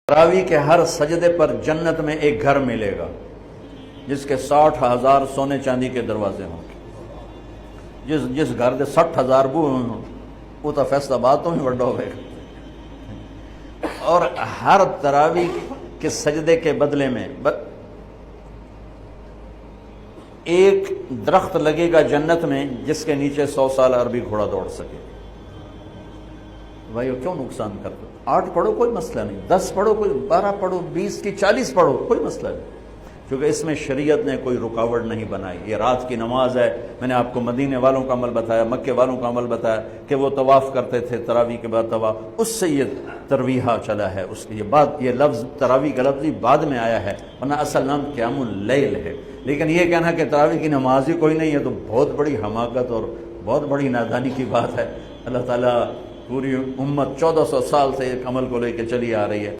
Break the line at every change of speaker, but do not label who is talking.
تراویح کے ہر سجدے پر جنت میں ایک گھر ملے گا جس کے 60,000 سونے چاندی کے دروازے ہوں گے۔ جس گھر دے 60,000 بو ہوں وہ تو فیصلہ بات تو ہی وڈا ہوئے گا۔ اور ہر تراویح کے سجدے کے بدلے میں ایک درخت لگے گا جنت میں جس کے نیچے 100 سال عربی گھوڑا دوڑ سکے۔ بھائیو کیوں نقصان کرتے؟ 8 پڑھو کوئی مسئلہ نہیں، 10 پڑھو کوئی، 12 پڑھو، 20 کی 40 پڑھو کوئی مسئلہ نہیں، کیونکہ اس میں شریعت نے کوئی رکاوٹ نہیں بنائی۔ یہ رات کی نماز ہے، میں نے آپ کو مدینے والوں کا عمل بتایا، مکے والوں کا عمل بتایا کہ وہ طواف کرتے تھے تراویح کے بعد طواف، اس سے یہ ترویحہ چلا ہے، اس کی یہ لفظ تراویح کا لفظ بعد میں آیا ہے، ورنہ اصل نام قیام اللیل ہے۔ لیکن یہ کہنا کہ تراویح کی نماز ہی کوئی نہیں ہے تو بہت بڑی حماقت اور بہت بڑی نادانی کی بات ہے۔ اللہ تعالیٰ پوری امت 1400 سال سے ایک عمل کو لے کے چلی آ رہی ہے۔